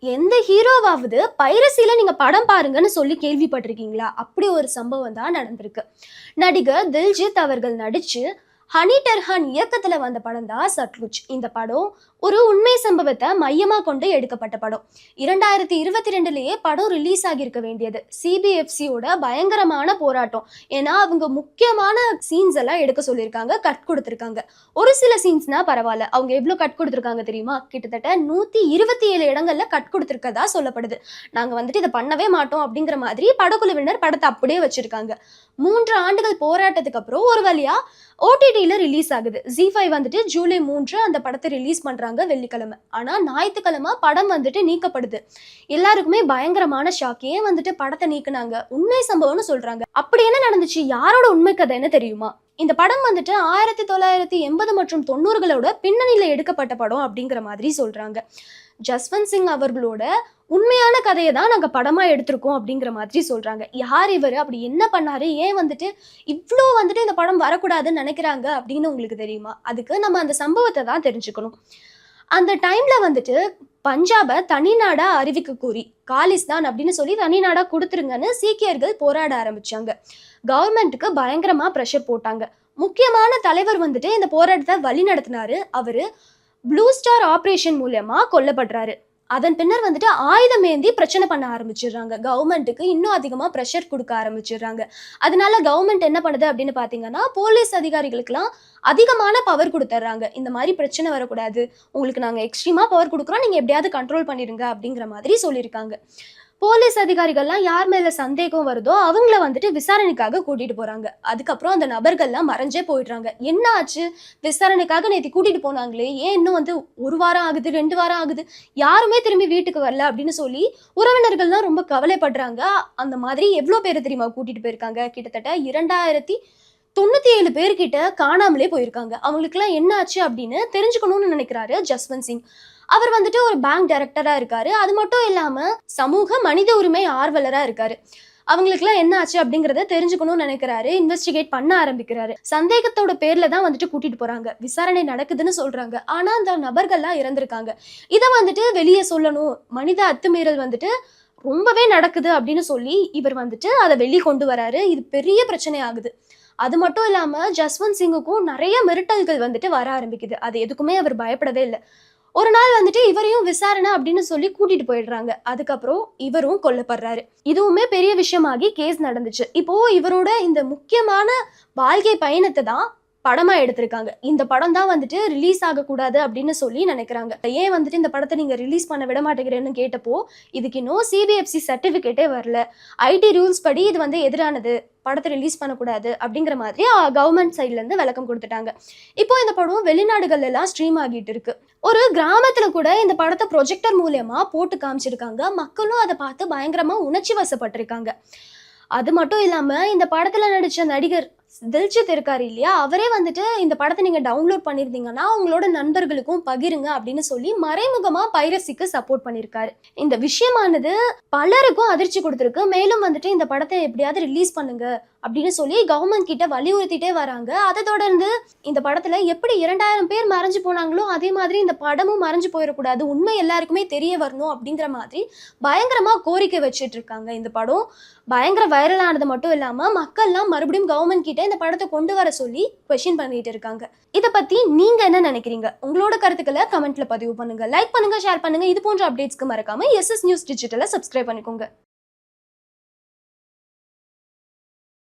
எந்த ஹீரோவாவது பைரசில நீங்க படம் பாருங்கன்னு சொல்லி கேள்விப்பட்டிருக்கீங்களா? அப்படி ஒரு சம்பவம் தான் நடந்திருக்கு. நடிகர் தில்ஜித் அவர்கள் நடிச்சு, ஹனி டர்ஹான் இயக்கத்துல வந்த படம் தான் சட்லுஜ். இந்த படம் ஒரு உண்மை சம்பவத்தை மையமா கொண்டு எடுக்கப்பட்ட படம். 2022லயே படம் ரிலீஸ் ஆகியிருக்க வேண்டியது. சிபிஎஃப்சியோட பயங்கரமான போராட்டம். ஏன்னா அவங்க முக்கியமான சீன்ஸ் எல்லாம் எடுக்க சொல்லியிருக்காங்க, கட் கொடுத்திருக்காங்க. ஒரு சில சீன்ஸ்னா பரவாயில்ல. அவங்க எவ்வளவு கட் கொடுத்திருக்காங்க தெரியுமா? கிட்டத்தட்ட 127 இடங்கள்ல கட் கொடுத்திருக்கதா சொல்லப்படுது. நாங்க வந்துட்டு இதை பண்ணவே மாட்டோம் அப்படிங்கிற மாதிரி படக்குழுவினர் படத்தை அப்படியே வச்சிருக்காங்க. 3 ஆண்டுகள் போராட்டத்துக்கு அப்புறம் ஒரு வழியா ஓடிடியில் ரிலீஸ் ஆகுது. ஜி5 வந்துட்டு ஜூலை 3 அந்த படத்தை ரிலீஸ் பண்றாங்க வெள்ளிக்கிழமை. ஆனா ஞாயிற்றுக்கிழமை படம் வந்துட்டு நீக்கப்படுது. எல்லாருக்குமே பயங்கரமான ஷாக். ஏன் வந்துட்டு படத்தை நீக்குனாங்க? உண்மை சம்பவம்னு சொல்றாங்க. அப்படி என்ன நடந்துச்சு? யாரோட உண்மை கதை என்ன தெரியுமா? இந்த படம் வந்துட்டு 1980 மற்றும் 90களோட பின்னணியில எடுக்கப்பட்ட படம் அப்படிங்கிற மாதிரி சொல்றாங்க. ஜஸ்வந்த் சிங் அவர்களோட உண்மையான கதையை தான் நாங்கள் படமாக எடுத்திருக்கோம் அப்படிங்கிற மாதிரி சொல்கிறாங்க. யார் இவர்? அப்படி என்ன பண்ணாரு? ஏன் வந்துட்டு இவ்வளோ வந்துட்டு இந்த படம் வரக்கூடாதுன்னு நினைக்கிறாங்க அப்படின்னு உங்களுக்கு தெரியுமா? அதுக்கு நம்ம அந்த சம்பவத்தை தான் தெரிஞ்சுக்கணும். அந்த டைமில் வந்துட்டு பஞ்சாபை தனிநாடாக அறிவிக்க கூறி காலிஸ்தான் அப்படின்னு சொல்லி தனிநாடாக கொடுத்துருங்கன்னு சீக்கியர்கள் போராட ஆரம்பித்தாங்க. கவர்மெண்ட்டுக்கு பயங்கரமாக ப்ரெஷர் போட்டாங்க. முக்கியமான தலைவர் வந்துட்டு இந்த போராட்டத்தை வழி நடத்தினாரு. அவர் ப்ளூ ஸ்டார் ஆப்ரேஷன் மூலமா கொல்லப்படுறாரு. அதன் பின்னர் வந்துட்டு ஆயுதம் ஏந்தி பிரச்சனை பண்ண ஆரம்பிச்சிடுறாங்க. கவர்மெண்ட்டுக்கு இன்னும் அதிகமாக ப்ரெஷர் கொடுக்க ஆரம்பிச்சிடுறாங்க. அதனால கவர்மெண்ட் என்ன பண்ணுது அப்படின்னு பார்த்தீங்கன்னா, போலீஸ் அதிகாரிகளுக்கெல்லாம் அதிகமான பவர் கொடுத்துட்றாங்க. இந்த மாதிரி பிரச்சனை வரக்கூடாது, உங்களுக்கு நாங்கள் எக்ஸ்ட்ரீமாக பவர் கொடுக்குறோம், நீங்கள் எப்படியாவது கண்ட்ரோல் பண்ணிடுங்க அப்படிங்கிற மாதிரி சொல்லியிருக்காங்க. போலீஸ் அதிகாரிகள்லாம் யார் மேலே சந்தேகம் வருதோ அவங்கள வந்துட்டு விசாரணைக்காக கூட்டிகிட்டு போகிறாங்க. அதுக்கப்புறம் அந்த நபர்கள்லாம் மறைஞ்சே போயிடுறாங்க. என்ன ஆச்சு? விசாரணைக்காக நேற்று கூட்டிகிட்டு போனாங்களே, ஏன் இன்னும் வந்து 1 வாரம் ஆகுது, 2 வாரம் ஆகுது, யாருமே திரும்பி வீட்டுக்கு வரல அப்படின்னு சொல்லி உறவினர்கள்லாம் ரொம்ப கவலைப்படுறாங்க. அந்த மாதிரி எவ்வளோ பேர் தெரியுமா கூட்டிகிட்டு போயிருக்காங்க? கிட்டத்தட்ட 2097 பேர்கிட்ட காணாமலே போயிருக்காங்க. அவங்களுக்குலாம் என்ன ஆச்சு அப்படின்னு தெரிஞ்சுக்கணும்னு நினைக்கிறாரு ஜஸ்வந்த் சிங். அவர் வந்துட்டு ஒரு பேங்க் டைரக்டரா இருக்காரு. அது மட்டும் இல்லாம சமூக மனித உரிமை ஆர்வலரா இருக்காரு. அவங்களுக்குலாம் என்ன ஆச்சு அப்படிங்கறத தெரிஞ்சுக்கணும்னு நினைக்கிறாரு. இன்வெஸ்டிகேட் பண்ண ஆரம்பிக்கிறாரு. சந்தேகத்தோட பேர்ல தான் வந்துட்டு கூட்டிட்டு போறாங்க. விசாரணை நடக்குதுன்னு சொல்றாங்க. ஆனா அந்த நபர்கள்லாம் இறந்திருக்காங்க. இதை வந்துட்டு வெளியே சொல்லணும், மனித அத்துமீறல் வந்துட்டு ரொம்பவே நடக்குது அப்படின்னு சொல்லி இவர் வந்துட்டு அதை வெளியே கொண்டு வராரு. இது பெரிய பிரச்சனை ஆகுது. அது மட்டும் இல்லாம ஜஸ்வந்த் சிங்குக்கும் நிறைய மிரட்டல்கள் வந்துட்டு வர ஆரம்பிக்குது. அது எதுக்குமே அவர் பயப்படவே இல்லை. ஒரு நாள் வந்துட்டு இவரையும் விசாரணை அப்படின்னு சொல்லி கூட்டிட்டு போயிடுறாங்க. அதுக்கப்புறம் இவரும் கொல்லப்படுறாரு. இதுவுமே பெரிய விஷயமாகி கேஸ் நடந்துச்சு. இப்போ இவரோட இந்த முக்கியமான வாழ்க்கை பயணத்தை தான் படமா எடுத்திருக்காங்க. இந்த படம் தான் வந்துட்டு ரிலீஸ் ஆகக்கூடாது அப்படின்னு சொல்லி நினைக்கிறாங்க. ஏன் வந்துட்டு இந்த படத்தை நீங்க ரிலீஸ் பண்ண விட மாட்டேங்கிறேன்னு கேட்டப்போ, இதுக்கு இன்னும் சிபிஎஃப்சி சர்டிபிகேட்டே வரல, ஐடி ரூல்ஸ் படி இது வந்து எதிரானது, படத்தை ரிலீஸ் பண்ணக்கூடாது அப்படிங்கிற மாதிரி கவர்மெண்ட் சைட்ல இருந்து விளக்கம் கொடுத்துட்டாங்க. இப்போ இந்த படம் வெளிநாடுகள் எல்லாம் ஸ்ட்ரீம் ஆகிட்டு இருக்கு. ஒரு கிராமத்துல கூட இந்த படத்தை ப்ரொஜெக்டர் மூலமா போட்டு காமிச்சிருக்காங்க. மக்களும் அதை பார்த்து பயங்கரமா உணர்ச்சி வசப்பட்டிருக்காங்க. அது மட்டும் இல்லாம இந்த படத்துல நடிச்ச நடிகர் தில்ஜித் இருக்காரு இல்லையா, அவரே வந்துட்டு இந்த படத்தை நீங்க டவுன்லோட் பண்ணிருந்தீங்கன்னா உங்களோட நண்பர்களுக்கும் பகிருங்க அப்படின்னு சொல்லி மறைமுகமா பைரசிக்கு சப்போர்ட் பண்ணிருக்காரு. இந்த விஷயமானது பலருக்கும் அதிர்ச்சி கொடுத்திருக்கு. மேலும் வந்துட்டு இந்த படத்தை எப்படியாவது ரிலீஸ் பண்ணுங்க அப்படின்னு சொல்லி கவர்மெண்ட் கிட்ட வலியுறுத்திட்டே வராங்க. அதை தொடர்ந்து இந்த படத்துல எப்படி 2000 பேர் மறைஞ்சு போனாங்களோ அதே மாதிரி இந்த படமும் மறைஞ்சு போயிடக்கூடாது, உண்மை எல்லாருக்குமே தெரிய வரணும் அப்படிங்கிற மாதிரி பயங்கரமா கோரிக்கை வச்சுட்டு இருக்காங்க. இந்த படம் பயங்கர வைரலானது மட்டும் இல்லாம மக்கள்லாம் மறுபடியும் கவர்மெண்ட் கிட்ட இந்த படத்தை கொண்டு வர சொல்லி கொஸ்டின் பண்ணிட்டு இருக்காங்க. இதை பத்தி நீங்க என்ன நினைக்கிறீங்க? உங்களோட கருத்துக்களை கமெண்ட்ல பதிவு பண்ணுங்க. லைக் பண்ணுங்க, ஷேர் பண்ணுங்க. இது போன்ற அப்டேட்ஸ்க்கு மறக்காம SS நியூஸ் டிஜிட்டலை சப்ஸ்கிரைப் பண்ணிக்கோங்க.